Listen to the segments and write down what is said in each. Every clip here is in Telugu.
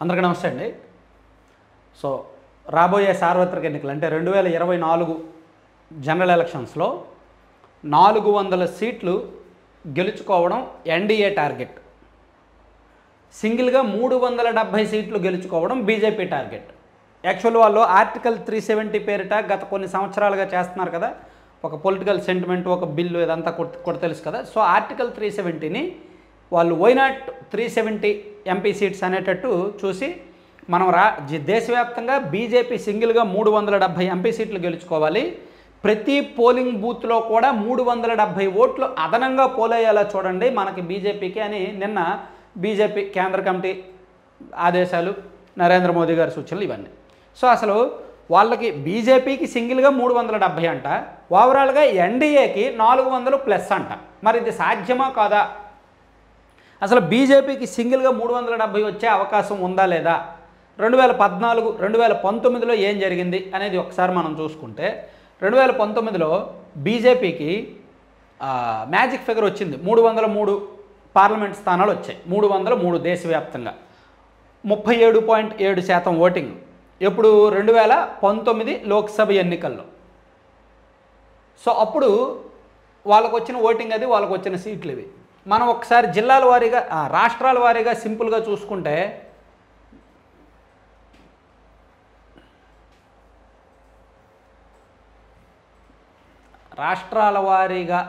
అందరికీ నమస్తే అండి. సో రాబోయే సార్వత్రిక ఎన్నికలు అంటే 2024 జనరల్ ఎలక్షన్స్లో 400 సీట్లు గెలుచుకోవడం ఎన్డీఏ టార్గెట్. సింగిల్గా 370 సీట్లు గెలుచుకోవడం బీజేపీ టార్గెట్. యాక్చువల్ వాళ్ళు ఆర్టికల్ 370 పేరిట గత కొన్ని సంవత్సరాలుగా చేస్తున్నారు కదా, ఒక పొలిటికల్ సెంటిమెంట్, ఒక బిల్లు, ఇదంతా కూడా తెలుసు కదా. సో ఆర్టికల్ 370ని వాళ్ళు వైనాట్ 370 ఎంపీ సీట్స్ అనేటట్టు చూసి మనం దేశవ్యాప్తంగా బీజేపీ సింగిల్గా 370 ఎంపీ సీట్లు గెలుచుకోవాలి. ప్రతి పోలింగ్ బూత్లో కూడా 370 ఓట్లు అదనంగా పోలయ్యేలా చూడండి మనకి బీజేపీకి అని నిన్న బీజేపీ కేంద్ర కమిటీ ఆదేశాలు, నరేంద్ర మోదీ గారి సూచనలు ఇవన్నీ. సో అసలు వాళ్ళకి బీజేపీకి సింగిల్గా 370 అంట, ఓవరాల్గా ఎన్డీఏకి 400 ప్లస్ అంట. మరి ఇది సాధ్యమా కాదా? అసలు బీజేపీకి సింగిల్గా 370 వచ్చే అవకాశం ఉందా లేదా? 2014, 2019లో ఏం జరిగింది అనేది ఒకసారి మనం చూసుకుంటే 2019లో బీజేపీకి మ్యాజిక్ ఫిగర్ వచ్చింది. 303 పార్లమెంట్ స్థానాలు వచ్చాయి. 303 దేశవ్యాప్తంగా 37.7% ఓటింగ్. ఎప్పుడు 2019 లోక్సభ ఎన్నికల్లో. సో అప్పుడు వాళ్ళకు వచ్చిన ఓటింగ్ అది, వాళ్ళకు వచ్చిన సీట్లు ఇవి. మనం ఒకసారి జిల్లాల వారీగా, రాష్ట్రాల వారీగా సింపుల్గా చూసుకుంటే రాష్ట్రాల వారీగా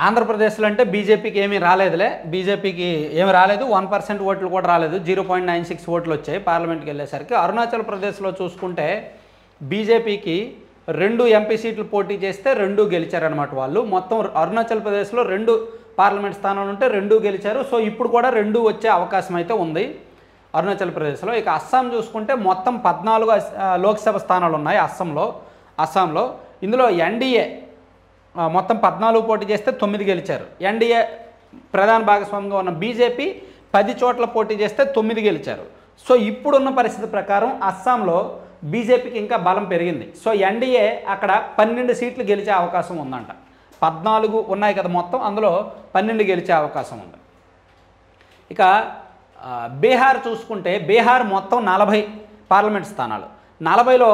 ఆంధ్రప్రదేశ్లో అంటే బీజేపీకి ఏమీ రాలేదులే, బీజేపీకి ఏమి రాలేదు, 1% ఓట్లు కూడా రాలేదు, 0.96 ఓట్లు వచ్చాయి పార్లమెంట్కి వెళ్ళేసరికి. అరుణాచల్ ప్రదేశ్లో చూసుకుంటే బీజేపీకి 2 ఎంపీ సీట్లు పోటీ చేస్తే 2 గెలిచారనమాట వాళ్ళు. మొత్తం అరుణాచల్ ప్రదేశ్లో 2 పార్లమెంట్ స్థానాలు ఉంటే 2 గెలిచారు. సో ఇప్పుడు కూడా 2 వచ్చే అవకాశం అయితే ఉంది అరుణాచల్ ప్రదేశ్లో. ఇక అస్సాం చూసుకుంటే మొత్తం 14 లోక్సభ స్థానాలు ఉన్నాయి అస్సాంలో. ఇందులో ఎన్డీఏ మొత్తం 14 పోటీ చేస్తే 9 గెలిచారు. ఎన్డీఏ ప్రధాన భాగస్వామిగా ఉన్న బీజేపీ 10 చోట్ల పోటీ చేస్తే 9 గెలిచారు. సో ఇప్పుడున్న పరిస్థితి ప్రకారం అస్సాంలో బీజేపీకి ఇంకా బలం పెరిగింది. సో ఎన్డీఏ అక్కడ 12 సీట్లు గెలిచే అవకాశం ఉందంట. 14 ఉన్నాయి కదా మొత్తం, అందులో 12 గెలిచే అవకాశం ఉంది. ఇక బీహార్ చూసుకుంటే బీహార్ మొత్తం 40 పార్లమెంట్ స్థానాలు. 40లో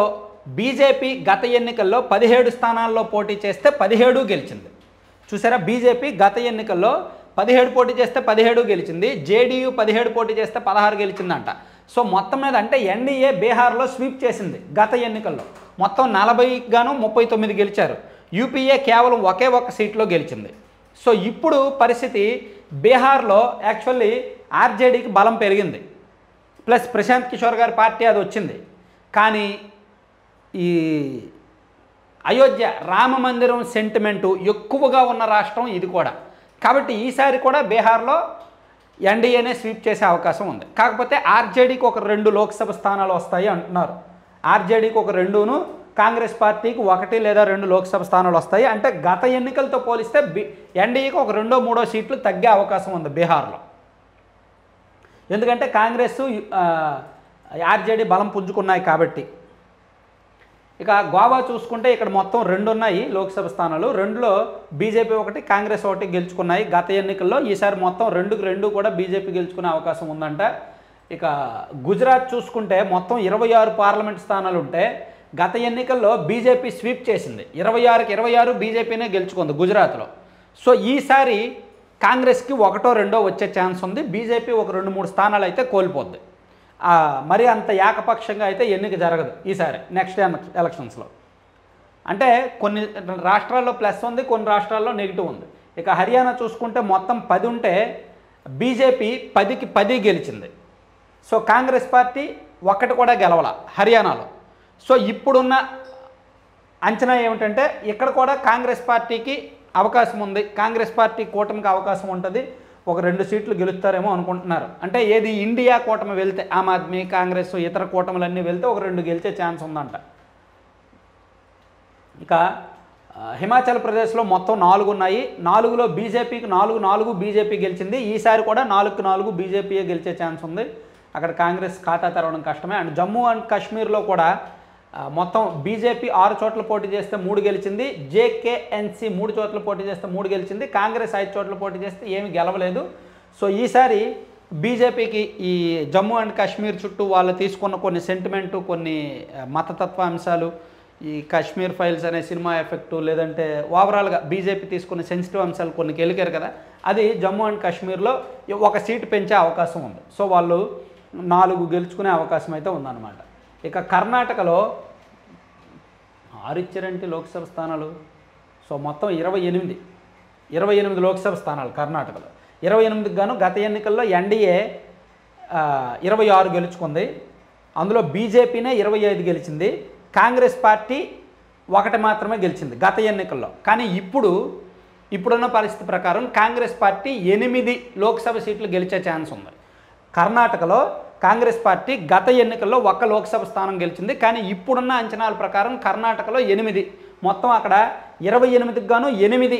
బీజేపీ గత ఎన్నికల్లో 17 స్థానాల్లో పోటీ చేస్తే 17 గెలిచింది. చూసారా, బీజేపీ గత ఎన్నికల్లో 17 పోటీ చేస్తే 17 గెలిచింది. జేడీయూ 17 పోటీ చేస్తే 16 గెలిచిందంట. సో మొత్తం మీద అంటే ఎన్డీఏ బీహార్లో స్వీప్ చేసింది గత ఎన్నికల్లో. మొత్తం 40 గాను 39 గెలిచారు. యూపీఏ కేవలం ఒకే ఒక్క సీట్లో గెలిచింది. సో ఇప్పుడు పరిస్థితి బీహార్లో యాక్చువల్లీ ఆర్జేడీకి బలం పెరిగింది, ప్లస్ ప్రశాంత్ కిషోర్ గారి పార్టీ అది వచ్చింది. కానీ ఈ అయోధ్య రామ మందిరం సెంటిమెంటు ఎక్కువగా ఉన్న రాష్ట్రం ఇది కూడా. కాబట్టి ఈసారి కూడా బీహార్లో ఎన్డీఏనే స్వీప్ చేసే అవకాశం ఉంది. కాకపోతే ఆర్జేడీకి ఒక 2 లోక్సభ స్థానాలు వస్తాయి అంటున్నారు. ఆర్జేడీకి ఒక 2ను, కాంగ్రెస్ పార్టీకి 1 లేదా 2 లోక్సభ స్థానాలు వస్తాయి. అంటే గత ఎన్నికలతో పోలిస్తే ఎన్డీఏకి ఒక 2, 3 సీట్లు తగ్గే అవకాశం ఉంది బీహార్లో. ఎందుకంటే కాంగ్రెస్, ఆర్జేడీ బలం పుంజుకున్నాయి కాబట్టి. ఇక గోవా చూసుకుంటే ఇక్కడ మొత్తం 2 ఉన్నాయి లోక్సభ స్థానాలు. 2లో బీజేపీ 1, కాంగ్రెస్ 1 గెలుచుకున్నాయి గత ఎన్నికల్లో. ఈసారి మొత్తం 2కి 2 కూడా బీజేపీ గెలుచుకునే అవకాశం ఉందంట. ఇక గుజరాత్ చూసుకుంటే మొత్తం 26 పార్లమెంట్ స్థానాలు ఉంటే గత ఎన్నికల్లో బీజేపీ స్వీప్ చేసింది. 26కి 26 బీజేపీనే గెలుచుకుంది గుజరాత్లో. సో ఈసారి కాంగ్రెస్కి 1, 2 వచ్చే ఛాన్స్ ఉంది. బీజేపీ ఒక 2, 3 స్థానాలు అయితే కోల్పోద్ది. మరి అంత ఏకపక్షంగా అయితే ఎన్నిక జరగదు ఈసారి నెక్స్ట్ ఎలక్షన్స్లో. అంటే కొన్ని రాష్ట్రాల్లో ప్లస్ ఉంది, కొన్ని రాష్ట్రాల్లో నెగిటివ్ ఉంది. ఇక హర్యానా చూసుకుంటే మొత్తం 10 ఉంటే బీజేపీ 10కి 10 గెలిచింది. సో కాంగ్రెస్ పార్టీ 1 కూడా గెలవాల హర్యానాలో. సో ఇప్పుడున్న అంచనా ఏమిటంటే ఇక్కడ కూడా కాంగ్రెస్ పార్టీకి అవకాశం ఉంది. కాంగ్రెస్ పార్టీ కూటమికి అవకాశం ఉంటుంది. ఒక 2 సీట్లు గెలుస్తారేమో అనుకుంటున్నారు. అంటే ఏది ఇండియా కూటమి వెళ్తే, ఆమ్ ఆద్మీ, కాంగ్రెస్, ఇతర కూటములన్నీ వెళ్తే ఒక 2 గెలిచే ఛాన్స్ ఉందంట. ఇక హిమాచల్ ప్రదేశ్లో మొత్తం 4 ఉన్నాయి. 4లో బీజేపీకి 4 బీజేపీ గెలిచింది. ఈసారి కూడా 4కి 4 బీజేపీయే గెలిచే ఛాన్స్ ఉంది. అక్కడ కాంగ్రెస్ ఖాతా తెరవడం కష్టమే. అండ్ జమ్మూ అండ్ కాశ్మీర్లో కూడా మొత్తం బీజేపీ 6 చోట్ల పోటీ చేస్తే 3 గెలిచింది. జేకేఎన్సీ 3 చోట్ల పోటీ చేస్తే 3 గెలిచింది. కాంగ్రెస్ 5 చోట్ల పోటీ చేస్తే ఏమి గెలవలేదు. సో ఈసారి బీజేపీకి ఈ జమ్మూ అండ్ కాశ్మీర్ చుట్టూ వాళ్ళు తీసుకున్న కొన్ని సెంటిమెంటు, కొన్ని మతతత్వ అంశాలు, ఈ కాశ్మీర్ ఫైల్స్ అనే సినిమా ఎఫెక్టు, లేదంటే ఓవరాల్గా బీజేపీ తీసుకున్న సెన్సిటివ్ అంశాలు కొన్ని గెలికారు కదా, అది జమ్మూ అండ్ కాశ్మీర్లో ఒక సీటు పెంచే అవకాశం ఉంది. సో వాళ్ళు 4 గెలుచుకునే అవకాశం అయితే ఉందన్నమాట. ఇక కర్ణాటకలో 6 ఇచ్చారంటే లోక్సభ స్థానాలు. సో మొత్తం 28 లోక్సభ స్థానాలు కర్ణాటకలో. 28కి గాను గత ఎన్నికల్లో ఎన్డీఏ 26 గెలుచుకుంది. అందులో బీజేపీనే 25 గెలిచింది. కాంగ్రెస్ పార్టీ 1 మాత్రమే గెలిచింది గత ఎన్నికల్లో. కానీ ఇప్పుడున్న పరిస్థితి ప్రకారం కాంగ్రెస్ పార్టీ 8 లోక్సభ సీట్లు గెలిచే ఛాన్స్ ఉంది. కర్ణాటకలో కాంగ్రెస్ పార్టీ గత ఎన్నికల్లో 1 లోక్సభ స్థానం గెలిచింది. కానీ ఇప్పుడున్న అంచనాల ప్రకారం కర్ణాటకలో 8, మొత్తం అక్కడ 28కి గాను 8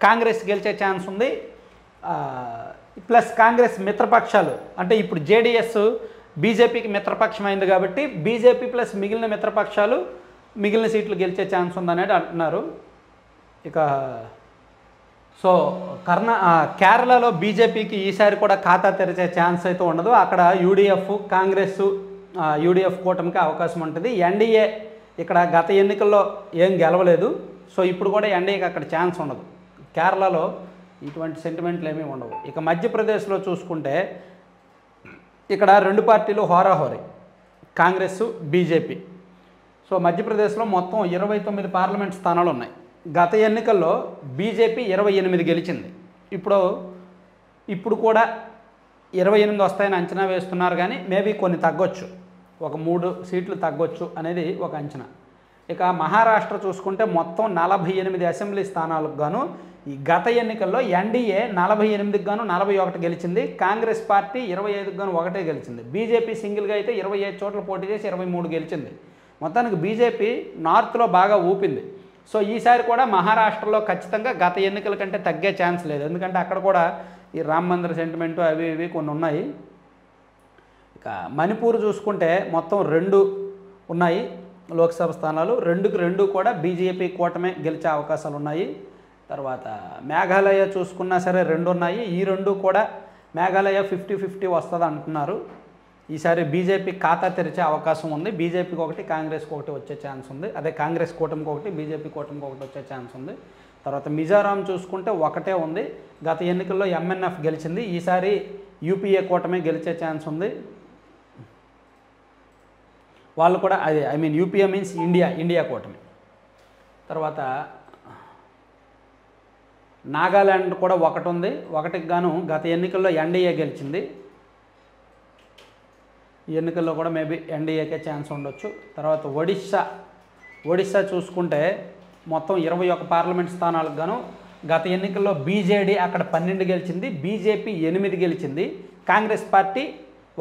కాంగ్రెస్ గెలిచే ఛాన్స్ ఉంది. ప్లస్ కాంగ్రెస్ మిత్రపక్షాలు అంటే ఇప్పుడు జేడీఎస్ బీజేపీకి మిత్రపక్షమైంది కాబట్టి బీజేపీ ప్లస్ మిగిలిన మిత్రపక్షాలు మిగిలిన సీట్లు గెలిచే ఛాన్స్ ఉందనేది అంటున్నారు. ఇక సో కేరళలో బీజేపీకి ఈసారి కూడా ఖాతా తెరిచే ఛాన్స్ అయితే ఉండదు. అక్కడ యూడీఎఫ్, కాంగ్రెస్, యూడీఎఫ్ కూటమికి అవకాశం ఉంటుంది. ఎన్డీఏ ఇక్కడ గత ఎన్నికల్లో ఏం గెలవలేదు. సో ఇప్పుడు కూడా ఎన్డీఏకి అక్కడ ఛాన్స్ ఉండదు. కేరళలో ఇటువంటి సెంటిమెంట్లు ఏమీ ఉండవు. ఇక మధ్యప్రదేశ్లో చూసుకుంటే ఇక్కడ 2 పార్టీలు హోరాహోరీ, కాంగ్రెస్, బీజేపీ. సో మధ్యప్రదేశ్లో మొత్తం 29 పార్లమెంట్ స్థానాలు ఉన్నాయి. గత ఎన్నికల్లో బీజేపీ 28 గెలిచింది. ఇప్పుడు కూడా 28 వస్తాయని అంచనా వేస్తున్నారు. కానీ మేబీ కొన్ని తగ్గొచ్చు, ఒక 3 సీట్లు తగ్గొచ్చు అనేది ఒక అంచనా. ఇక మహారాష్ట్ర చూసుకుంటే మొత్తం 48 అసెంబ్లీ స్థానాలకు గాను ఈ గత ఎన్నికల్లో ఎన్డీఏ 48కి గాను 41 గెలిచింది. కాంగ్రెస్ పార్టీ 25కి గాను 1 గెలిచింది. బీజేపీ సింగిల్గా అయితే 25 చోట్ల పోటీ చేసి 23 గెలిచింది. మొత్తానికి బీజేపీ నార్త్లో బాగా ఊపింది. సో ఈసారి కూడా మహారాష్ట్రలో ఖచ్చితంగా గత ఎన్నికల కంటే తగ్గే ఛాన్స్ లేదు. ఎందుకంటే అక్కడ కూడా ఈ రామ్ మందిర్ సెంటిమెంటు అవి ఇవి కొన్ని ఉన్నాయి. ఇక మణిపూర్ చూసుకుంటే మొత్తం 2 ఉన్నాయి లోక్సభ స్థానాలు. 2కి 2 కూడా బీజేపీ కూటమే గెలిచే అవకాశాలు ఉన్నాయి. తర్వాత మేఘాలయ చూసుకున్నా సరే 2 ఉన్నాయి. ఈ 2 కూడా మేఘాలయ 50-50 వస్తుంది అంటున్నారు. ఈసారి బీజేపీ ఖాతా తెరిచే అవకాశం ఉంది. బీజేపీకి 1, కాంగ్రెస్కి 1 వచ్చే ఛాన్స్ ఉంది. అదే కాంగ్రెస్ కూటమికి 1, బీజేపీ కూటమికి 1 వచ్చే ఛాన్స్ ఉంది. తర్వాత మిజోరాం చూసుకుంటే 1 ఉంది. గత ఎన్నికల్లో ఎంఎన్ఎఫ్ గెలిచింది. ఈసారి యూపీఏ కూటమి గెలిచే ఛాన్స్ ఉంది. వాళ్ళు కూడా అదే యూపీఏ మీన్స్ ఇండియా కూటమి. తర్వాత నాగాల్యాండ్ కూడా 1 ఉంది. 1కి గాను గత ఎన్నికల్లో ఎన్డీఏ గెలిచింది. ఈ ఎన్నికల్లో కూడా మేబీ ఎన్డీఏకే ఛాన్స్ ఉండొచ్చు. తర్వాత ఒడిస్సా చూసుకుంటే మొత్తం 21 పార్లమెంట్ స్థానాలకు గాను గత ఎన్నికల్లో బీజేడీ అక్కడ 12 గెలిచింది. బీజేపీ 8 గెలిచింది. కాంగ్రెస్ పార్టీ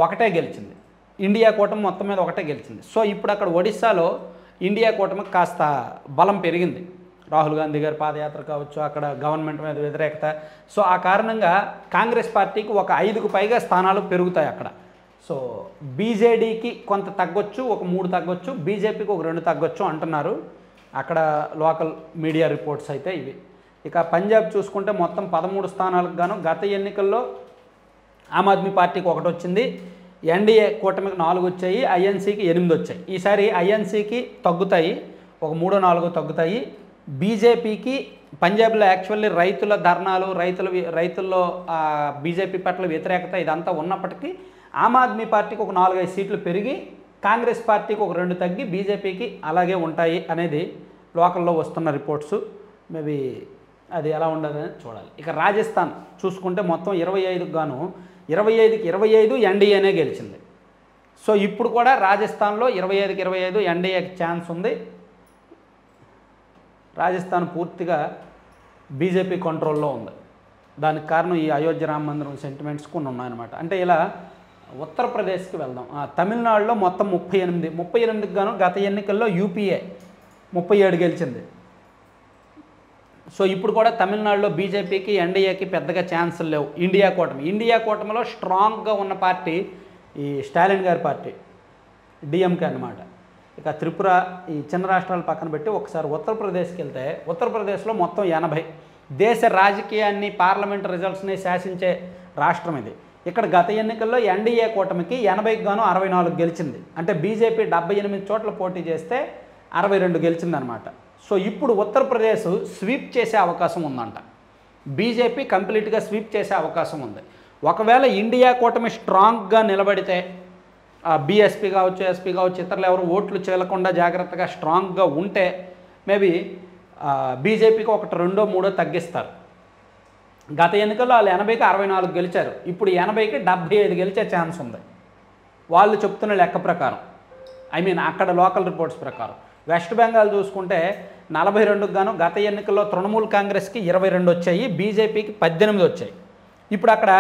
1 గెలిచింది. ఇండియా కూటమి మొత్తం మీద 1 గెలిచింది. సో ఇప్పుడు అక్కడ ఒడిస్సాలో ఇండియా కూటమికి కాస్త బలం పెరిగింది. రాహుల్ గాంధీ గారి పాదయాత్ర కావచ్చు, అక్కడ గవర్నమెంట్ మీద వ్యతిరేకత. సో ఆ కారణంగా కాంగ్రెస్ పార్టీకి ఒక 5కు పైగా స్థానాలు పెరుగుతాయి అక్కడ. సో బీజేడీకి కొంత తగ్గొచ్చు, ఒక 3 తగ్గొచ్చు, బీజేపీకి ఒక 2 తగ్గొచ్చు అంటున్నారు అక్కడ లోకల్ మీడియా రిపోర్ట్స్ అయితే ఇవి. ఇక పంజాబ్ చూసుకుంటే మొత్తం 13 స్థానాలకు గాను గత ఎన్నికల్లో ఆమ్ ఆద్మీ పార్టీకి 1 వచ్చింది. ఎన్డీఏ కూటమికి 4 వచ్చాయి. ఐఎన్సీకి 8 వచ్చాయి. ఈసారి ఐఎన్సీకి తగ్గుతాయి, ఒక 3-4 తగ్గుతాయి. బీజేపీకి పంజాబ్లో యాక్చువల్లీ రైతుల ధర్నాలు, రైతుల్లో బీజేపీ పట్ల వ్యతిరేకత ఇదంతా ఉన్నప్పటికీ ఆమ్ ఆద్మీ పార్టీకి ఒక 4-5 సీట్లు పెరిగి కాంగ్రెస్ పార్టీకి ఒక 2 తగ్గి బీజేపీకి అలాగే ఉంటాయి అనేది లోకల్లో వస్తున్న రిపోర్ట్స్. మేబీ అది ఎలా ఉండదని చూడాలి. ఇక రాజస్థాన్ చూసుకుంటే మొత్తం 25కి గాను 25కి 25 ఎన్డీఏనే గెలిచింది. సో ఇప్పుడు కూడా రాజస్థాన్లో 25కి 25 ఎన్డీఏకి ఛాన్స్ ఉంది. రాజస్థాన్ పూర్తిగా బీజేపీ కంట్రోల్లో ఉంది. దానికి కారణం ఈ అయోధ్య రామ మందిరం సెంటిమెంట్స్ కొన్ని ఉన్నాయన్నమాట. అంటే ఇలా ఉత్తరప్రదేశ్కి వెళ్దాం. తమిళనాడులో మొత్తం 38కి గాను గత ఎన్నికల్లో యూపీఏ 37 గెలిచింది. సో ఇప్పుడు కూడా తమిళనాడులో బీజేపీకి ఎన్డీఏకి పెద్దగా ఛాన్సులు లేవు. ఇండియా కూటమిలో స్ట్రాంగ్గా ఉన్న పార్టీ ఈ స్టాలిన్ గారి పార్టీ డిఎంకే అన్నమాట. ఇక త్రిపుర, ఈ చిన్న రాష్ట్రాలు పక్కన పెట్టి ఒకసారి ఉత్తరప్రదేశ్కి వెళ్తే ఉత్తరప్రదేశ్లో మొత్తం 80. దేశ రాజకీయాన్ని, పార్లమెంట్ రిజల్ట్స్ని శాసించే రాష్ట్రం ఇది. ఇక్కడ గత ఎన్నికల్లో ఎన్డీఏ కూటమికి 80కి గాను 64 గెలిచింది. అంటే బీజేపీ 78 చోట్ల పోటీ చేస్తే 62 గెలిచిందనమాట. సో ఇప్పుడు ఉత్తరప్రదేశ్ స్వీప్ చేసే అవకాశం ఉందంట. బీజేపీ కంప్లీట్గా స్వీప్ చేసే అవకాశం ఉంది. ఒకవేళ ఇండియా కూటమి స్ట్రాంగ్గా నిలబడితే బీఎస్పీ కావచ్చు, ఎస్పీ కావచ్చు, ఇతరులు ఎవరు ఓట్లు చేయకుండా జాగ్రత్తగా స్ట్రాంగ్గా ఉంటే మేబీ బీజేపీకి ఒకటి 2, 3 తగ్గిస్తారు. గత ఎన్నికల్లో వాళ్ళు 80కి 64 గెలిచారు. ఇప్పుడు 80కి 75 గెలిచే ఛాన్స్ ఉంది వాళ్ళు చెప్తున్న లెక్క ప్రకారం. అక్కడ లోకల్ రిపోర్ట్స్ ప్రకారం. వెస్ట్ బెంగాల్ చూసుకుంటే 42కి గాను గత ఎన్నికల్లో తృణమూల్ కాంగ్రెస్కి 22 వచ్చాయి, బీజేపీకి 18 వచ్చాయి. ఇప్పుడు అక్కడ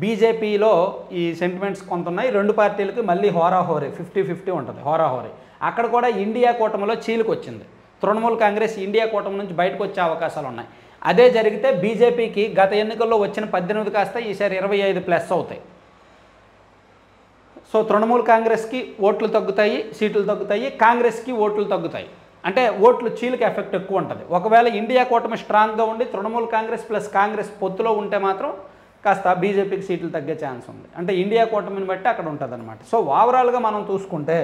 బీజేపీలో ఈ సెంటిమెంట్స్ కొంత ఉన్నాయి. రెండు పార్టీలకి మళ్ళీ హోరాహోరీ 50-50 ఉంటుంది, హోరాహోరీ. అక్కడ కూడా ఇండియా కూటమిలో చీలికి వచ్చింది. తృణమూల్ కాంగ్రెస్ ఇండియా కూటమి నుంచి బయటకు వచ్చే అవకాశాలు ఉన్నాయి. అదే జరిగితే బీజేపీకి గత ఎన్నికల్లో వచ్చిన 18 కాస్త ఈసారి 25+ అవుతాయి. సో తృణమూల్ కాంగ్రెస్కి ఓట్లు తగ్గుతాయి, సీట్లు తగ్గుతాయి, కాంగ్రెస్కి ఓట్లు తగ్గుతాయి. అంటే ఓట్లు చీలికి ఎఫెక్ట్ ఎక్కువ ఉంటుంది. ఒకవేళ ఇండియా కూటమి స్ట్రాంగ్గా ఉండి తృణమూల్ కాంగ్రెస్ ప్లస్ కాంగ్రెస్ పొత్తులో ఉంటే మాత్రం కాస్త బీజేపీకి సీట్లు తగ్గే ఛాన్స్ ఉంది. అంటే ఇండియా కూటమిని బట్టి అక్కడ ఉంటుంది అనమాట. సో ఓవరాల్గా మనం చూసుకుంటే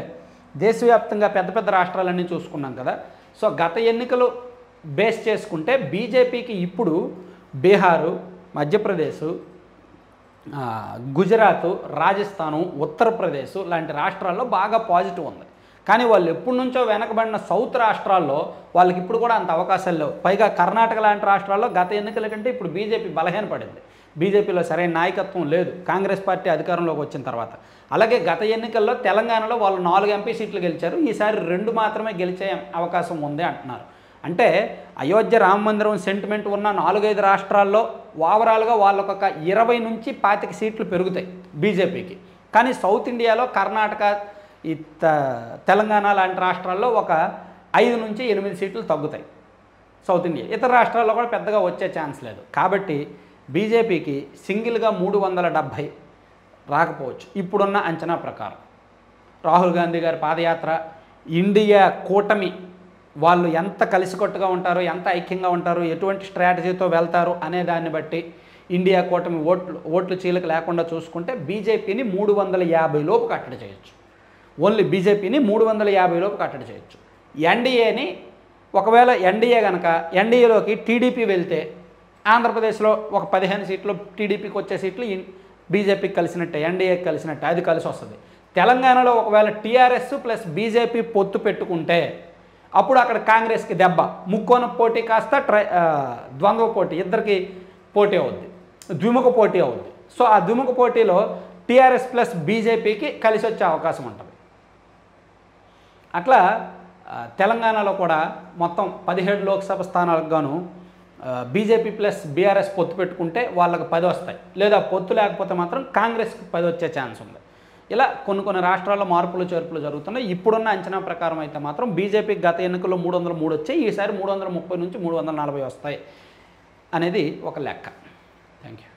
దేశవ్యాప్తంగా పెద్ద పెద్ద రాష్ట్రాలన్నీ చూసుకున్నాం కదా. సో గత ఎన్నికలు బేస్ చేసుకుంటే బీజేపీకి ఇప్పుడు బీహారు, మధ్యప్రదేశ్, గుజరాత్, రాజస్థాను, ఉత్తరప్రదేశ్ లాంటి రాష్ట్రాల్లో బాగా పాజిటివ్ ఉంది. కానీ వాళ్ళు ఎప్పటి నుంచో వెనకబడిన సౌత్ రాష్ట్రాల్లో వాళ్ళకి ఇప్పుడు కూడా అంత అవకాశాలు లేవు. పైగా కర్ణాటక లాంటి రాష్ట్రాల్లో గత ఎన్నికల కంటే ఇప్పుడు బీజేపీ బలహీనపడింది. బీజేపీలో సరైన నాయకత్వం లేదు కాంగ్రెస్ పార్టీ అధికారంలోకి వచ్చిన తర్వాత. అలాగే గత ఎన్నికల్లో తెలంగాణలో వాళ్ళు 4 ఎంపీ సీట్లు గెలిచారు, ఈసారి 2 మాత్రమే గెలిచే అవకాశం ఉంది అంటున్నారు. అంటే అయోధ్య రామ మందిరం సెంటిమెంట్ ఉన్న 4-5 రాష్ట్రాల్లో ఓవరాల్గా వాళ్ళకు ఒక 20 నుంచి 25 సీట్లు పెరుగుతాయి బీజేపీకి. కానీ సౌత్ ఇండియాలో కర్ణాటక, ఈ తెలంగాణ లాంటి రాష్ట్రాల్లో ఒక 5 నుంచి 8 సీట్లు తగ్గుతాయి సౌత్ ఇండియా. ఇతర రాష్ట్రాల్లో కూడా పెద్దగా వచ్చే ఛాన్స్ లేదు. కాబట్టి బీజేపీకి సింగిల్గా 370 రాకపోవచ్చు ఇప్పుడున్న అంచనా ప్రకారం. రాహుల్ గాంధీ గారి పాదయాత్ర, ఇండియా కూటమి వాళ్ళు ఎంత కలిసికట్టుగా ఉంటారు, ఎంత ఐక్యంగా ఉంటారు, ఎటువంటి స్ట్రాటజీతో వెళ్తారు అనే దాన్ని బట్టి ఇండియా కూటమి ఓట్లు చీలిక లేకుండా చూసుకుంటే బీజేపీని 350 లోపు కట్టడి చేయొచ్చు. ఓన్లీ బీజేపీని 350 లోపు కట్టడి చేయొచ్చు. ఎన్డీఏని ఒకవేళ ఎన్డీఏలోకి టీడీపీ వెళ్తే ఆంధ్రప్రదేశ్లో ఒక 15 సీట్లు టీడీపీకి వచ్చే సీట్లు బీజేపీకి కలిసినట్టే, ఎన్డీఏకి కలిసినట్టే, అది కలిసి వస్తుంది. తెలంగాణలో ఒకవేళ టీఆర్ఎస్ ప్లస్ బీజేపీ పొత్తు పెట్టుకుంటే అప్పుడు అక్కడ కాంగ్రెస్కి దెబ్బ, ముక్కోన పోటీ కాస్త ద్వంద్వ పోటీ, ఇద్దరికి పోటీ అవుద్ది, ద్విముఖ పోటీ అవుద్ది. సో ఆ ద్విముఖ పోటీలో టీఆర్ఎస్ ప్లస్ బీజేపీకి కలిసి వచ్చే అవకాశం ఉంటుంది. అట్లా తెలంగాణలో కూడా మొత్తం 17 లోక్సభ స్థానాలకు గాను బీజేపీ ప్లస్ బీఆర్ఎస్ పొత్తు పెట్టుకుంటే వాళ్ళకి 10 వస్తాయి, లేదా పొత్తు లేకపోతే మాత్రం కాంగ్రెస్కి 10 వచ్చే ఛాన్స్ ఉంది. ఇలా కొన్ని రాష్ట్రాల్లో మార్పులు చేర్పులు జరుగుతున్నాయి. ఇప్పుడున్న అంచనా ప్రకారం అయితే మాత్రం బీజేపీకి గత ఎన్నికల్లో 303 వచ్చాయి, ఈసారి 330 నుంచి 340 వస్తాయి అనేది ఒక లెక్క. Thank you.